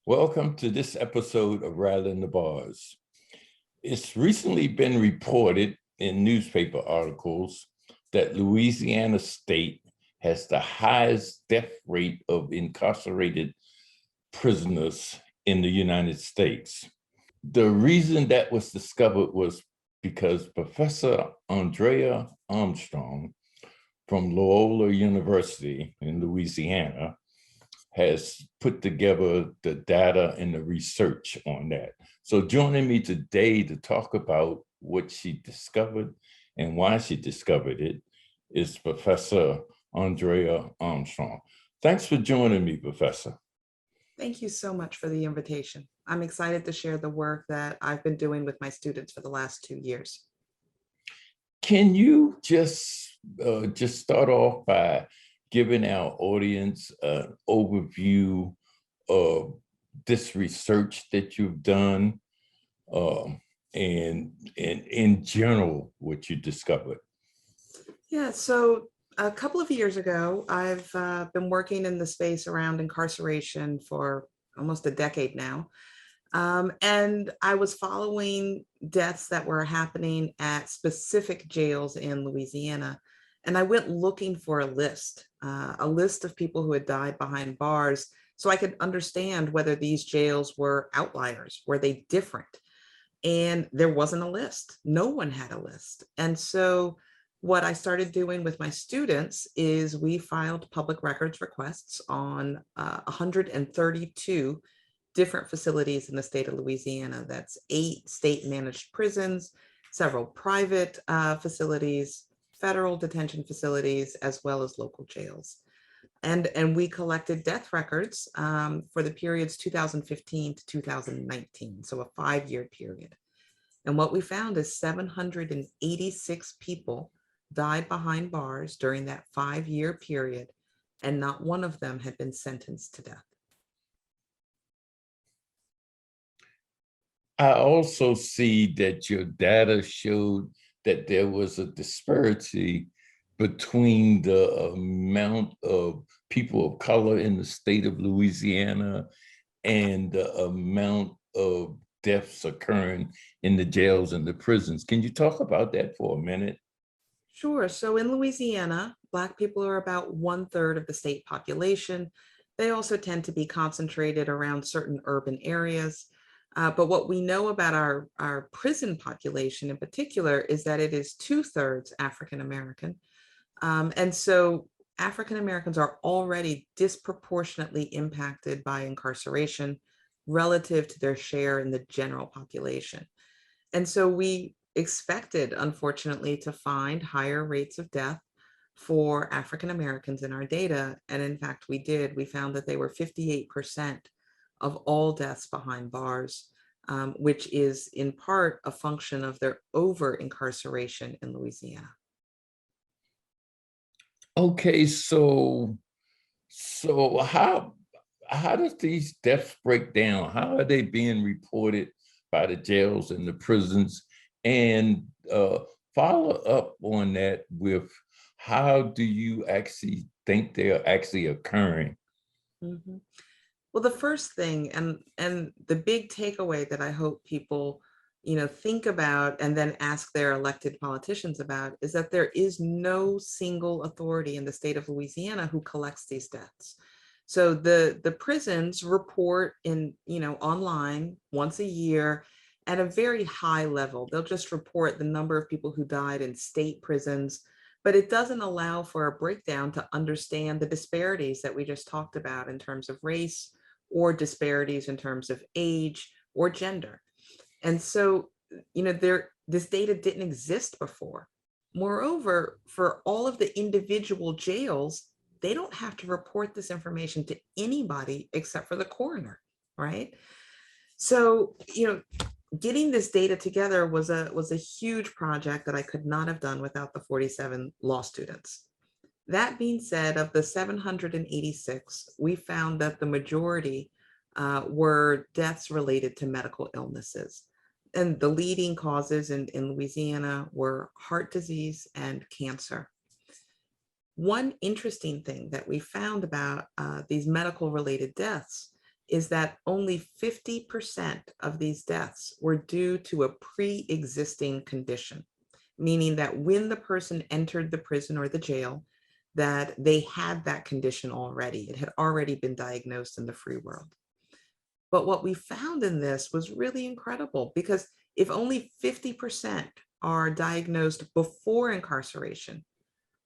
Welcome to this episode of Rattling the Bars. It's recently been reported in newspaper articles that Louisiana state has the highest death rate of incarcerated prisoners in the United States. The reason that was discovered was because Professor Andrea Armstrong from Loyola University in Louisiana has put together the data and the research on that. So joining me today to talk about what she discovered and why she discovered it is Professor Andrea Armstrong. Thanks for joining me, Professor. Thank you so much for the invitation. I'm excited to share the work that I've been doing with my students for the last 2 years. Can you just start off by giving our audience an overview of this research that you've done and in general, what you discovered? Yeah, so a couple of years ago, I've been working in the space around incarceration for almost a decade now. And I was following deaths that were happening at specific jails in Louisiana. And I went looking for a list of people who had died behind bars so I could understand whether these jails were outliers, were they different? And there wasn't a list. No one had a list. And so what I started doing with my students is we filed public records requests on 132 different facilities in the state of Louisiana. That's 8 state-managed prisons, several private facilities, federal detention facilities, as well as local jails. And we collected death records for the periods 2015 to 2019, so a 5-year period. And what we found is 786 people died behind bars during that 5-year period, and not one of them had been sentenced to death. I also see that your data showed that there was a disparity between the amount of people of color in the state of Louisiana and the amount of deaths occurring in the jails and the prisons. Can you talk about that for a minute? Sure. So in Louisiana, Black people are about 1/3 of the state population. They also tend to be concentrated around certain urban areas. But what we know about our prison population in particular is that it is 2/3 African American. And so African Americans are already disproportionately impacted by incarceration relative to their share in the general population. And so we expected, unfortunately, to find higher rates of death for African Americans in our data. And in fact, we did. We found that they were 58% of all deaths behind bars, which is in part a function of their over incarceration in Louisiana. Okay, so how does these deaths break down? How are they being reported by the jails and the prisons? And follow up on that with how do you actually think they're actually occurring? Mhm. Well, the first thing and the big takeaway that I hope people, think about and then ask their elected politicians about is that there is no single authority in the state of Louisiana who collects these deaths. So the prisons report online once a year at a very high level. They'll just report the number of people who died in state prisons, but it doesn't allow for a breakdown to understand the disparities that we just talked about in terms of race or disparities in terms of age or gender. And so, this data didn't exist before. Moreover, for all of the individual jails, they don't have to report this information to anybody except for the coroner, right? So, getting this data together was a huge project that I could not have done without the 47 law students. That being said, of the 786, we found that the majority were deaths related to medical illnesses. And the leading causes in Louisiana were heart disease and cancer. One interesting thing that we found about these medical related deaths is that only 50% of these deaths were due to a pre-existing condition, meaning that when the person entered the prison or the jail, that they had that condition already. It had already been diagnosed in the free world. But what we found in this was really incredible, because if only 50% are diagnosed before incarceration,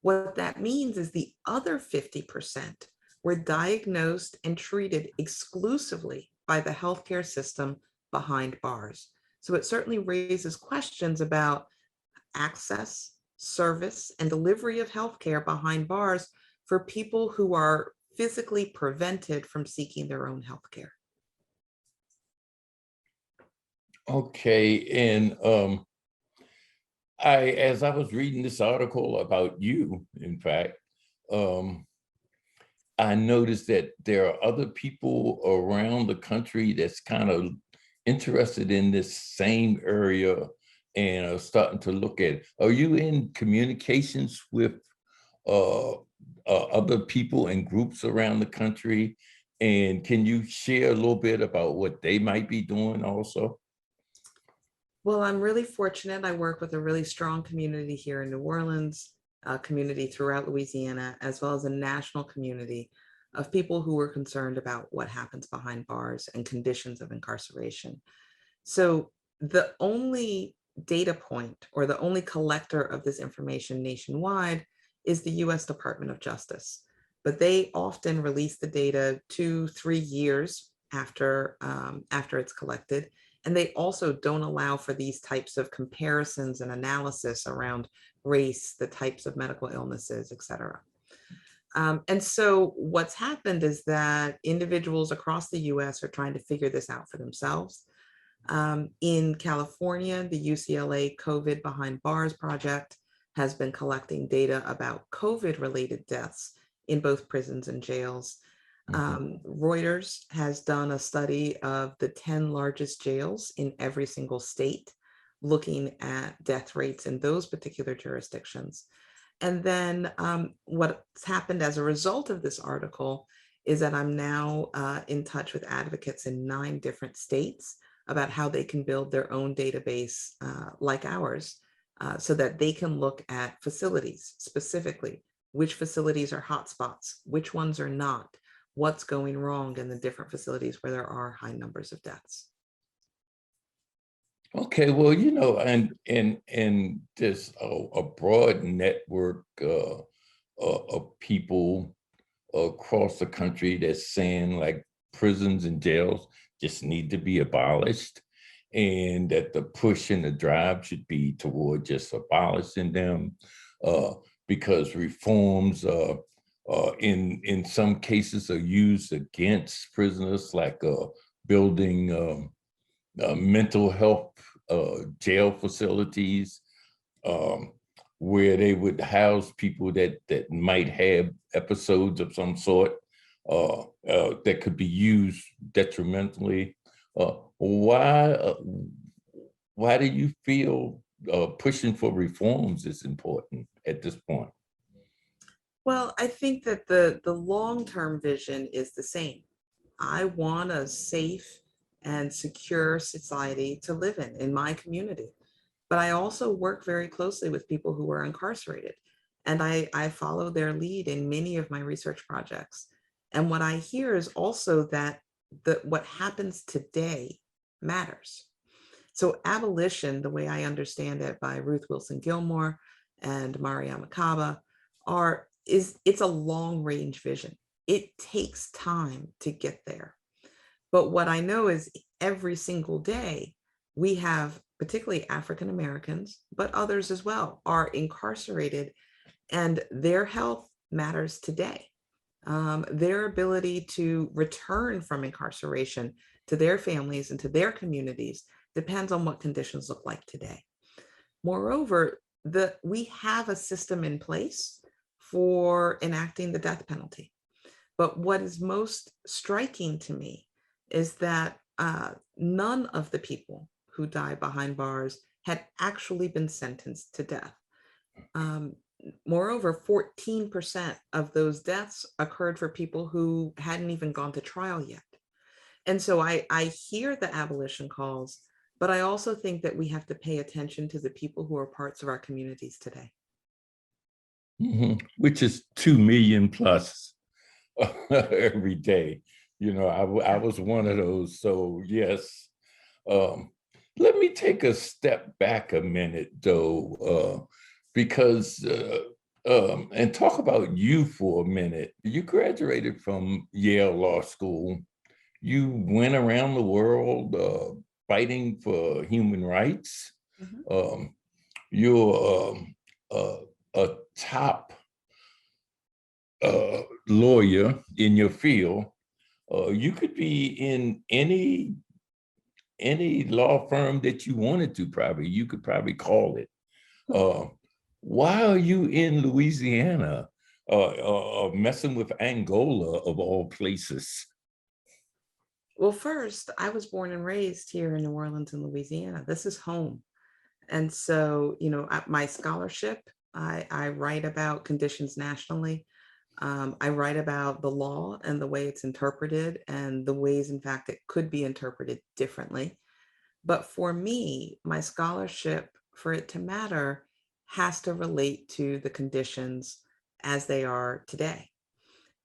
what that means is the other 50% were diagnosed and treated exclusively by the healthcare system behind bars. So it certainly raises questions about access, service, and delivery of healthcare behind bars for people who are physically prevented from seeking their own healthcare. Okay, and as I was reading this article about you, in fact, I noticed that there are other people around the country that's kind of interested in this same area and are starting to look at it. Are you in communications with other people and groups around the country? And can you share a little bit about what they might be doing also? Well, I'm really fortunate. I work with a really strong community here in New Orleans, a community throughout Louisiana, as well as a national community of people who are concerned about what happens behind bars and conditions of incarceration. So the only data point, or the only collector of this information nationwide, is the US Department of Justice. But they often release the data 2-3 years after it's collected. And they also don't allow for these types of comparisons and analysis around race, the types of medical illnesses, et cetera. And so what's happened is that individuals across the US are trying to figure this out for themselves. In California, the UCLA COVID Behind Bars project has been collecting data about COVID-related deaths in both prisons and jails. Reuters has done a study of the 10 largest jails in every single state, looking at death rates in those particular jurisdictions. And then what's happened as a result of this article is that I'm now in touch with advocates in 9 different states about how they can build their own database like ours, so that they can look at facilities specifically, which facilities are hotspots, which ones are not, what's going wrong in the different facilities where there are high numbers of deaths. Okay, well, and there's a broad network of people across the country that's saying like prisons and jails just need to be abolished, and that the push and the drive should be toward just abolishing them, because reforms in some cases are used against prisoners, like building mental health jail facilities, where they would house people that might have episodes of some sort that could be used detrimentally. Why do you feel pushing for reforms is important at this point? Well, I think that the long-term vision is the same. I want a safe and secure society to live in my community. But I also work very closely with people who are incarcerated, and I follow their lead in many of my research projects. And what I hear is also that what happens today matters. So abolition, the way I understand it by Ruth Wilson Gilmore and Mariama Kaba, it's a long range vision. It takes time to get there. But what I know is every single day we have, particularly African Americans, but others as well, are incarcerated, and their health matters today. Their ability to return from incarceration to their families and to their communities depends on what conditions look like today. Moreover, we have a system in place for enacting the death penalty. But what is most striking to me is that none of the people who die behind bars had actually been sentenced to death. Moreover, 14% of those deaths occurred for people who hadn't even gone to trial yet. And so I hear the abolition calls, but I also think that we have to pay attention to the people who are parts of our communities today. Which is 2 million plus every day. I was one of those. So yes, um, let me take a step back a minute though, because and talk about you for a minute. You graduated from Yale Law School. You went around the world fighting for human rights. Mhm. Um, you're a top lawyer in your field. You could be in any law firm that you wanted to. Probably you could probably call it. Uh, why are you in Louisiana, messing with Angola of all places? Well, first, I was born and raised here in New Orleans and Louisiana. This is home. And so, at my scholarship, I write about conditions nationally. I write about the law and the way it's interpreted and the ways, in fact, it could be interpreted differently. But for me, my scholarship, for it to matter, has to relate to the conditions as they are today.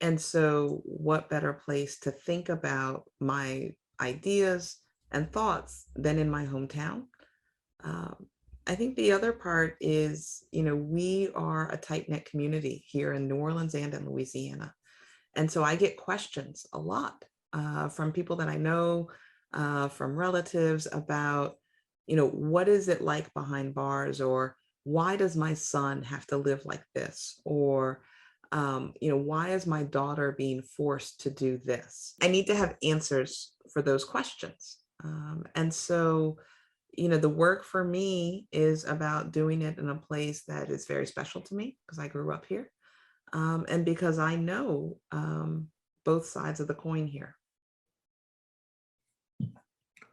And so, what better place to think about my ideas and thoughts than in my hometown? Um, I think the other part is, we are a tight knit community here in New Orleans and in Louisiana. And so I get questions a lot from people that I know, from relatives about, what is it like behind bars? Or why does my son have to live like this? Or, why is my daughter being forced to do this? I need to have answers for those questions. And so, the work for me is about doing it in a place that is very special to me because I grew up here, and because I know both sides of the coin here.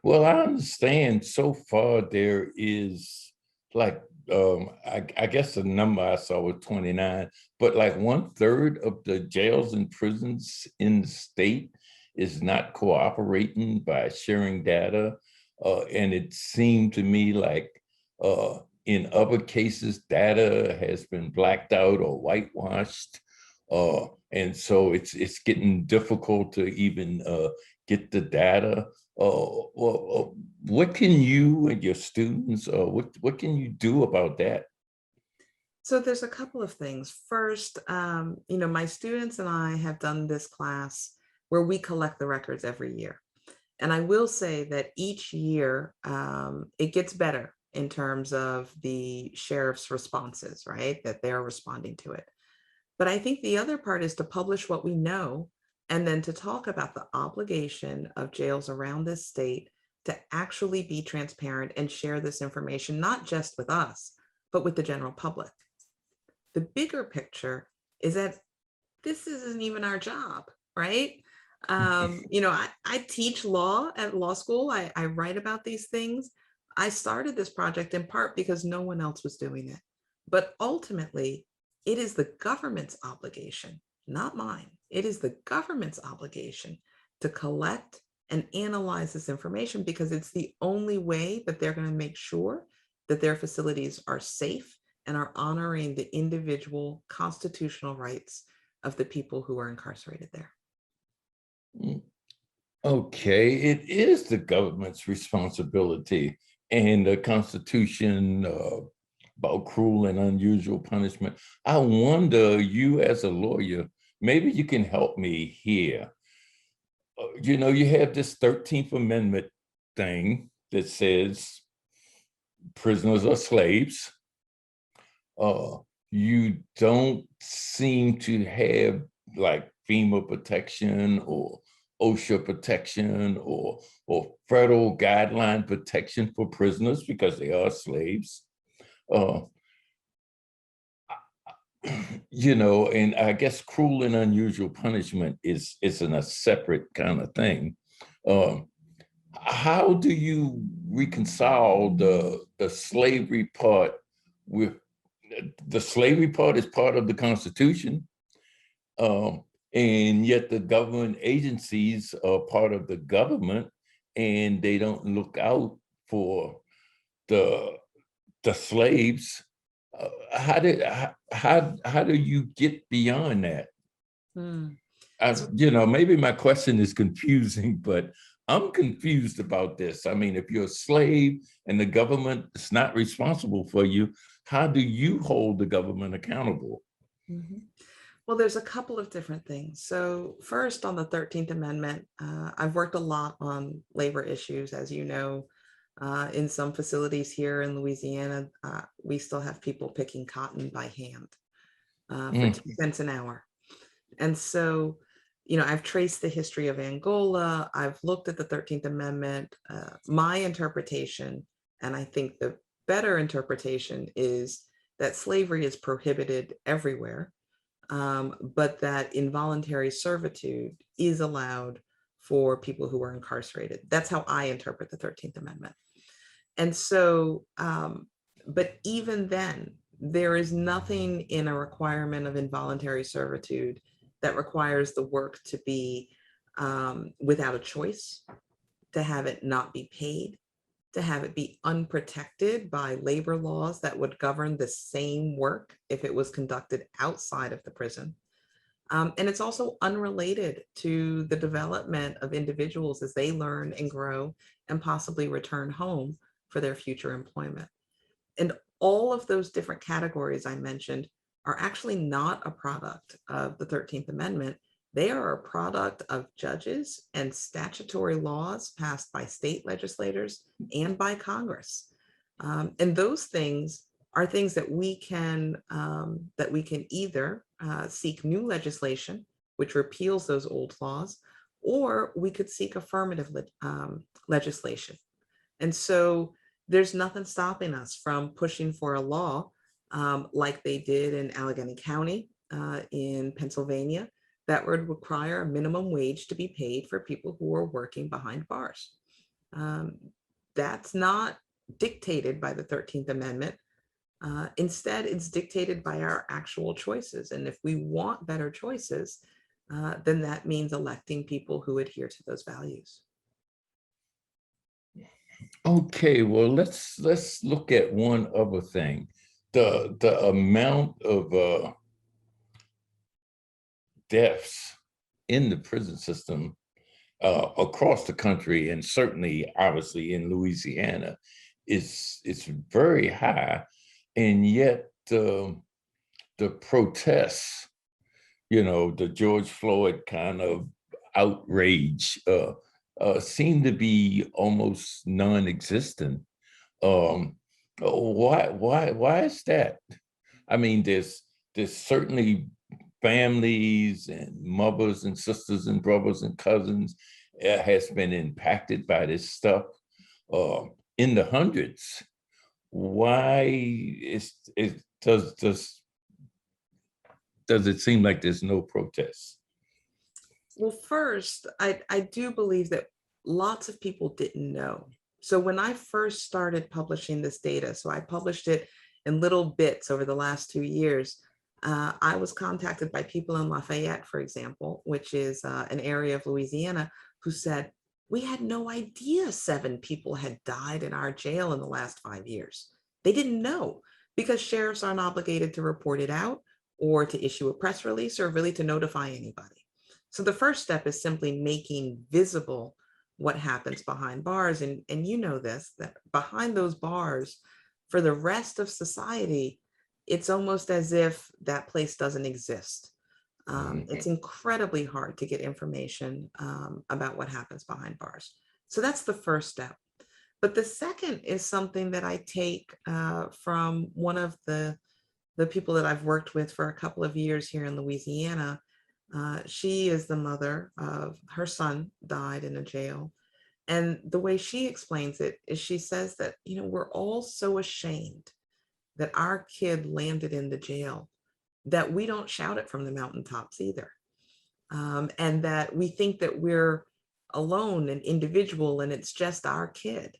Well, I understand so far there is like I guess the number I saw was 29, but like 1/3 of the jails and prisons in the state is not cooperating by sharing data. And it seemed to me like in other cases, data has been blacked out or whitewashed. And so it's getting difficult to even get the data. What can you and your students, what can you do about that? So there's a couple of things. First, my students and I have done this class where we collect the records every year. And I will say that each year it gets better in terms of the sheriff's responses, right? That they're responding to it. But I think the other part is to publish what we know and then to talk about the obligation of jails around this state to actually be transparent and share this information, not just with us, but with the general public. The bigger picture is that this isn't even our job, right? I teach law at law school. I write about these things. I started this project in part because no one else was doing it. But ultimately, it is the government's obligation, not mine. It is the government's obligation to collect and analyze this information because it's the only way that they're going to make sure that their facilities are safe and are honoring the individual constitutional rights of the people who are incarcerated there. Okay, it is the government's responsibility, and the Constitution about cruel and unusual punishment. I wonder, you as a lawyer, maybe you can help me here. You have this 13th Amendment thing that says prisoners are slaves. Uh, you don't seem to have like FEMA protection or OSHA protection or federal guideline protection for prisoners because they are slaves. Uh, and I guess cruel and unusual punishment is in a separate kind of thing. Um, how do you reconcile the slavery part with the slavery part is part of the Constitution, And yet the government agencies are part of the government, and they don't look out for the slaves. How do you get beyond that? Hmm. Maybe my question is confusing, but I'm confused about this. I mean, if you're a slave and the government is not responsible for you, how do you hold the government accountable? Mhm. Well, there's a couple of different things. So first, on the 13th Amendment, I've worked a lot on labor issues, as you know. In some facilities here in Louisiana, we still have people picking cotton by hand for Mm. 2 cents an hour. And so, I've traced the history of Angola. I've looked at the 13th Amendment. My interpretation, and I think the better interpretation, is that slavery is prohibited everywhere, but that involuntary servitude is allowed for people who are incarcerated. That's how I interpret the 13th Amendment. And so, but even then, there is nothing in a requirement of involuntary servitude that requires the work to be without a choice, to have it not be paid, to have it be unprotected by labor laws that would govern the same work if it was conducted outside of the prison. And it's also unrelated to the development of individuals as they learn and grow and possibly return home for their future employment. And all of those different categories I mentioned are actually not a product of the 13th Amendment. They are a product of judges and statutory laws passed by state legislators and by Congress. And those things are things that we can either seek new legislation, which repeals those old laws, or we could seek affirmative legislation. And so there's nothing stopping us from pushing for a law like they did in Allegheny County in Pennsylvania that would require a minimum wage to be paid for people who are working behind bars. That's not dictated by the 13th Amendment. Instead, it's dictated by our actual choices. And if we want better choices, then that means electing people who adhere to those values. Okay, well, let's look at one other thing. The amount of deaths in the prison system across the country, and certainly obviously in Louisiana, is very high. And yet the protests, the George Floyd kind of outrage seem to be almost non-existent. Why is that? I mean, there's certainly families and mothers and sisters and brothers and cousins has been impacted by this stuff in the hundreds. Why does it seem like there's no protests? Well, first, I do believe that lots of people didn't know. So when I first started publishing this data, so I published it in little bits over the last 2 years, I was contacted by people in Lafayette, for example, which is an area of Louisiana, who said, we had no idea 7 people had died in our jail in the last 5 years. They didn't know because sheriffs aren't obligated to report it out or to issue a press release or really to notify anybody. So the first step is simply making visible what happens behind bars. And you know this, that behind those bars, for the rest of society, it's almost as if that place doesn't exist. It's incredibly hard to get information about what happens behind bars. So that's the first step. But the second is something that I take from one of the people that I've worked with for a couple of years here in Louisiana. She is the mother of her son died in a jail. And the way she explains it is she says that, we're all so ashamed that our kid landed in the jail that we don't shout it from the mountaintops either. And that we think that we're alone and individual and it's just our kid.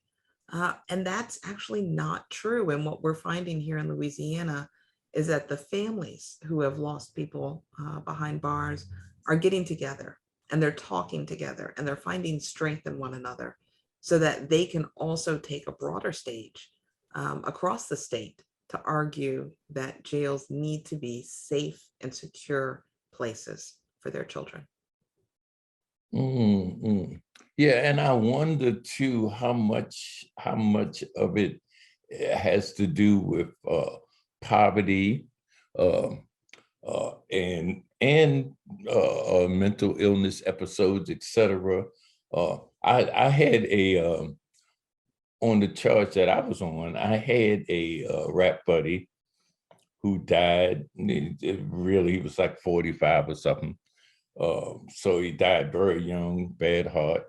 And that's actually not true. And what we're finding here in Louisiana is that the families who have lost people behind bars are getting together and they're talking together and they're finding strength in one another so that they can also take a broader stage across the state to argue that jails need to be safe and secure places for their children. Mm-hmm. Yeah, and I wonder too how much of it has to do with poverty, uh, and mental illness episodes, etc. I had on the charge that I was on, I had a rap buddy who died. He was like 45 or something. So he died very young, bad heart,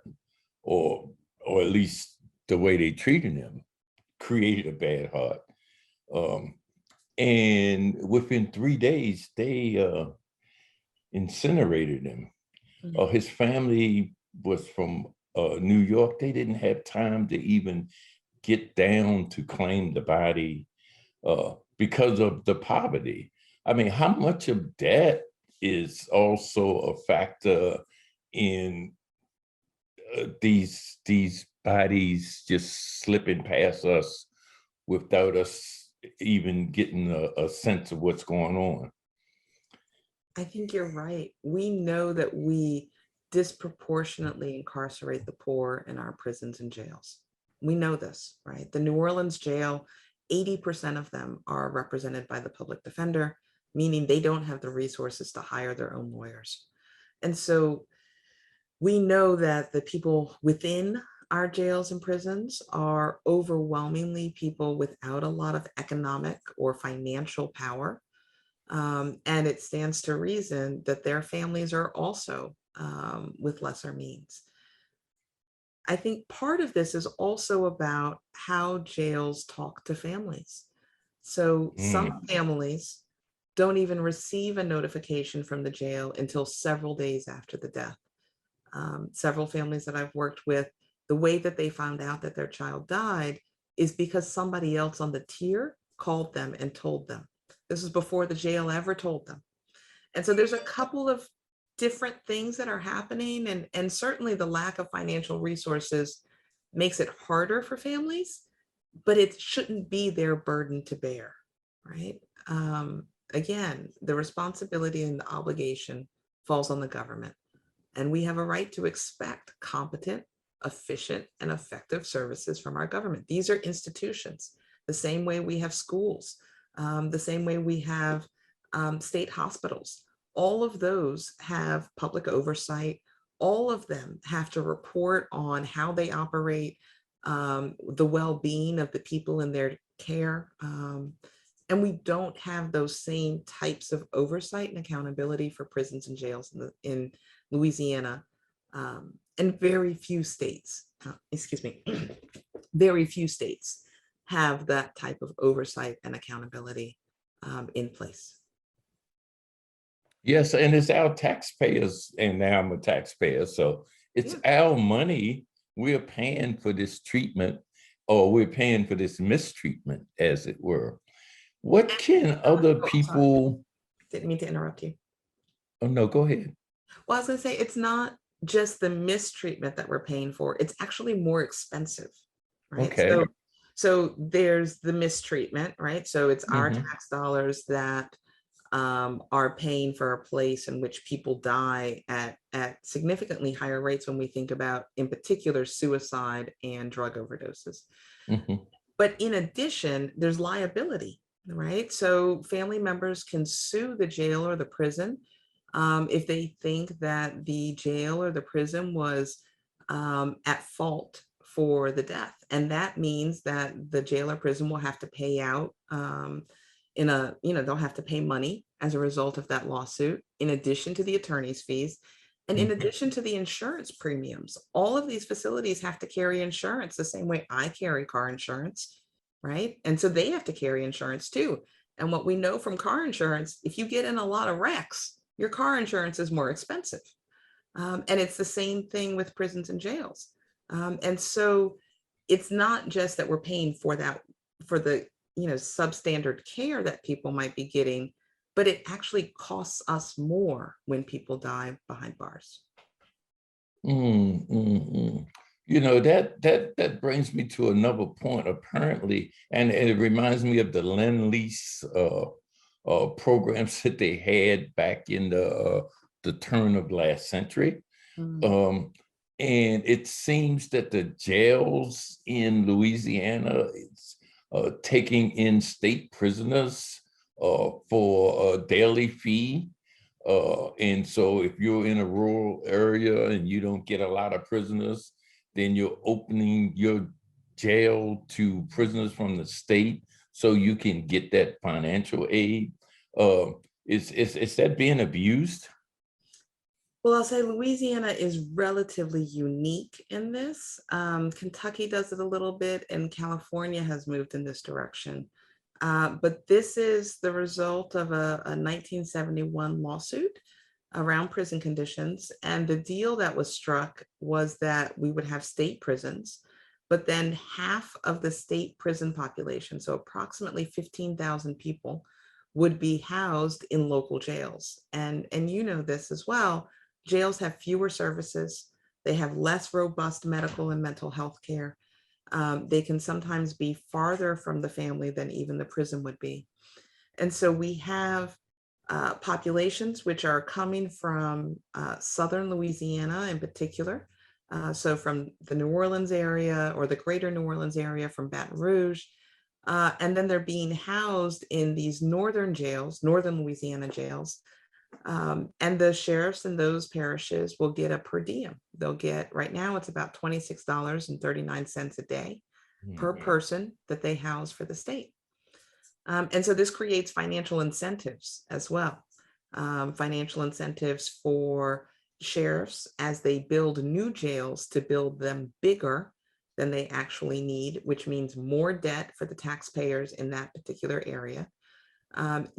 or at least the way they treated him created a bad heart. And within 3 days, they incinerated him. His family was from New York. They didn't have time to even get down to claim the body because of the poverty. I mean, how much of that is also a factor in these bodies just slipping past us without us even getting a sense of what's going on? I think you're right. We know that we disproportionately incarcerate the poor in our prisons and jails. We know this, right? The New Orleans jail, 80% of them are represented by the public defender, meaning they don't have the resources to hire their own lawyers. And so we know that the people within our jails and prisons are overwhelmingly people without a lot of economic or financial power. And it stands to reason that their families are also with lesser means. I think part of this is also about how jails talk to families. So some families don't even receive a notification from the jail until several days after the death. Several families that I've worked with, the way that they found out that their child died is because somebody else on the tier called them and told them. This is before the jail ever told them. And so there's a couple of different things that are happening, and certainly the lack of financial resources makes it harder for families, but it shouldn't be their burden to bear, right? Again, the responsibility and the obligation falls on the government. And we have a right to expect competent, efficient, and effective services from our government. These are institutions, the same way we have schools, the same way we have state hospitals. All of those have public oversight. All of them have to report on how they operate, the well-being of the people in their care. And we don't have those same types of oversight and accountability for prisons and jails in Louisiana, and very few states, very few states have that type of oversight and accountability in place. Yes, and it's our taxpayers, and now I'm a taxpayer, so it's our money. We're paying for this treatment, or we're paying for this mistreatment, as it were. What can other people... Didn't mean to interrupt you. Oh, no, go ahead. Well, I was going to say, it's not just the mistreatment that we're paying for, it's actually more expensive, right? Okay. So there's the mistreatment, right? So it's our tax dollars that are paying for a place in which people die at significantly higher rates when we think about, in particular, suicide and drug overdoses. But in addition, there's liability, right? So family members can sue the jail or the prison if they think that the jail or the prison was at fault for the death. And that means that the jail or prison will have to pay out they'll have to pay money as a result of that lawsuit, in addition to the attorney's fees, and in addition to the insurance premiums. All of these facilities have to carry insurance the same way I carry car insurance, right? And so they have to carry insurance too. And what we know from car insurance, if you get in a lot of wrecks, your car insurance is more expensive. And it's the same thing with prisons and jails. And so it's not just that we're paying for that, for the substandard care that people might be getting, but it actually costs us more when people die behind bars. Mm, mm, mm. You know, that brings me to another point, apparently, and it reminds me of the Lend-Lease programs that they had back in the turn of last century. Mm. Um, and it seems that the jails in Louisiana is taking in state prisoners for a daily fee. And so if you're in a rural area and you don't get a lot of prisoners, then you're opening your jail to prisoners from the state so you can get that financial aid. Is that being abused? Well, I'll say Louisiana is relatively unique in this. Kentucky does it a little bit, and California has moved in this direction. But this is the result of a 1971 lawsuit around prison conditions. And the deal that was struck was that we would have state prisons, but then half of the state prison population, so approximately 15,000 people, would be housed in local jails. And you know this as well, jails have fewer services, they have less robust medical and mental health care. They can sometimes be farther from the family than even the prison would be. And so we have populations which are coming from southern Louisiana in particular. So from the New Orleans area or the greater New Orleans area, from Baton Rouge. And then they're being housed in these northern jails, northern Louisiana jails. And the sheriffs in those parishes will get a per diem. They'll get, right now it's about $26.39 a day per person that they house for the state. And so this creates financial incentives as well. Financial incentives for sheriffs as they build new jails to build them bigger than they actually need, which means more debt for the taxpayers in that particular area.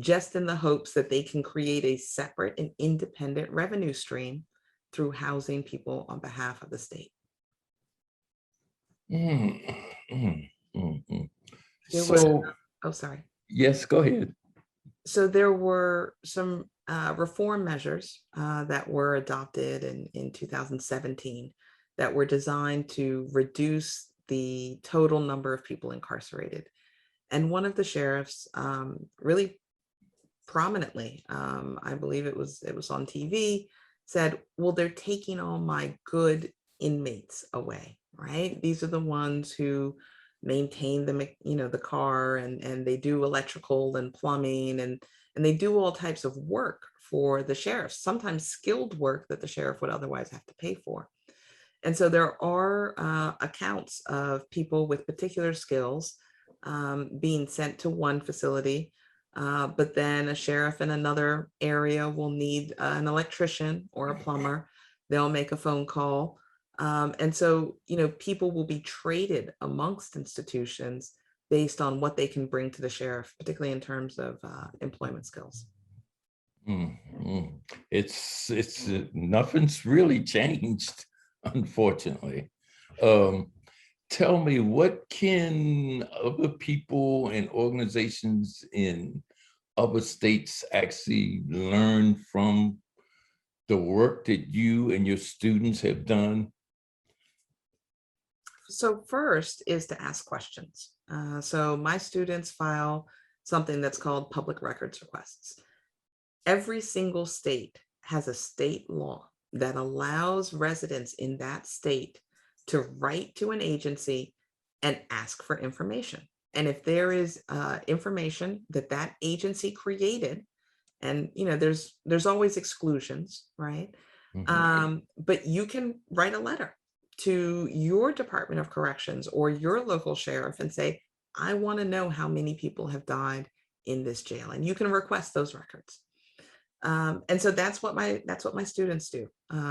Just in the hopes that they can create a separate and independent revenue stream through housing people on behalf of the state. Mm, mm, mm, mm. There were, So, oh, sorry. yes, go ahead. So there were some reform measures that were adopted in 2017 that were designed to reduce the total number of people incarcerated. And one of the sheriffs really prominently, I believe it was on TV, said, well, they're taking all my good inmates away, right? These are the ones who maintain the car, and they do electrical and plumbing, and they do all types of work for the sheriff, sometimes skilled work that the sheriff would otherwise have to pay for. And so there are accounts of people with particular skills being sent to one facility, but then a sheriff in another area will need an electrician or a plumber. They'll make a phone call. And so, people will be traded amongst institutions based on what they can bring to the sheriff, particularly in terms of employment skills. It's nothing's really changed, unfortunately. Tell me, what can other people and organizations in other states actually learn from the work that you and your students have done? So first is to ask questions. So my students file something that's called public records requests. Every single state has a state law that allows residents in that state to write to an agency and ask for information. And if there is information that that agency created, and there's always exclusions, right? But you can write a letter to your Department of Corrections or your local sheriff and say, I want to know how many people have died in this jail, and you can request those records. And so that's what my students do,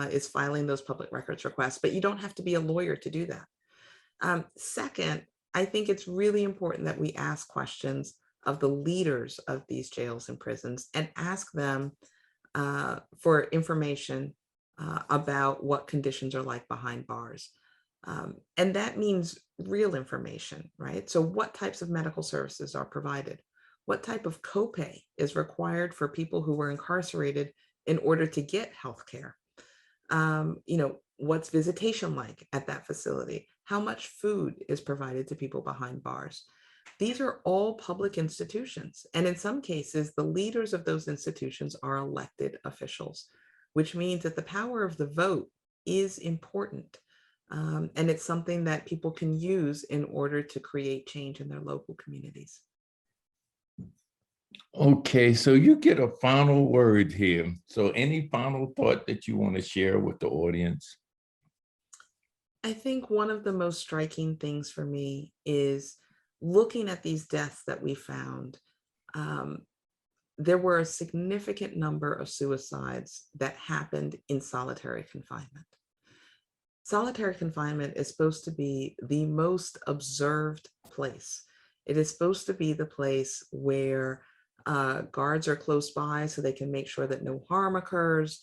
is filing those public records requests, but you don't have to be a lawyer to do that. Second, I think it's really important that we ask questions of the leaders of these jails and prisons and ask them for information about what conditions are like behind bars. And that means real information, right? So what types of medical services are provided? What type of copay is required for people who were incarcerated in order to get health care? What's visitation like at that facility? How much food is provided to people behind bars? These are all public institutions. And in some cases, the leaders of those institutions are elected officials, which means that the power of the vote is important. And it's something that people can use in order to create change in their local communities. Okay, so you get a final word here. So any final thought that you want to share with the audience? I think one of the most striking things for me is looking at these deaths that we found. There were a significant number of suicides that happened in solitary confinement. Solitary confinement is supposed to be the most observed place. It is supposed to be the place where guards are close by so they can make sure that no harm occurs,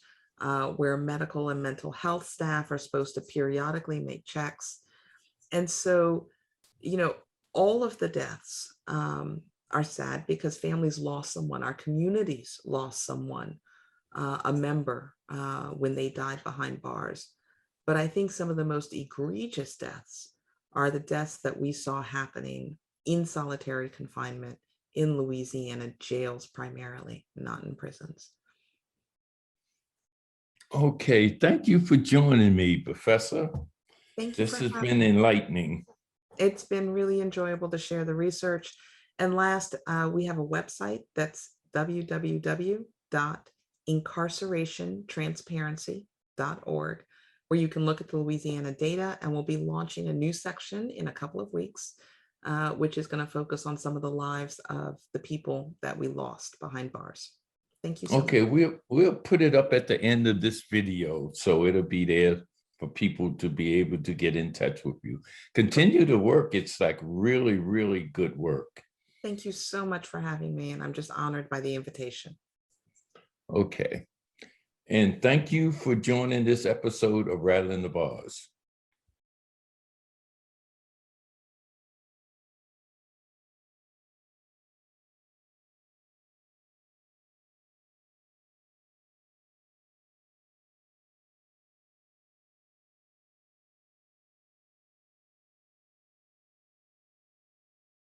where medical and mental health staff are supposed to periodically make checks. And so, you know, all of the deaths are sad because families lost someone, our communities lost someone, a member when they died behind bars. But I think some of the most egregious deaths are the deaths that we saw happening in solitary confinement in Louisiana jails primarily, not in prisons. Okay, thank you for joining me, Professor. Thank you This for has having been me. enlightening. It's been really enjoyable to share the research. And last, we have a website that's www.incarcerationtransparency.org, where you can look at the Louisiana data, and we'll be launching a new section in a couple of weeks, which is going to focus on some of the lives of the people that we lost behind bars. Thank you so much. Okay, we'll put it up at the end of this video, so it'll be there for people to be able to get in touch with you. Continue to work. It's like really, really good work. Thank you so much for having me, and I'm just honored by the invitation. Okay. And thank you for joining this episode of Rattling the Bars.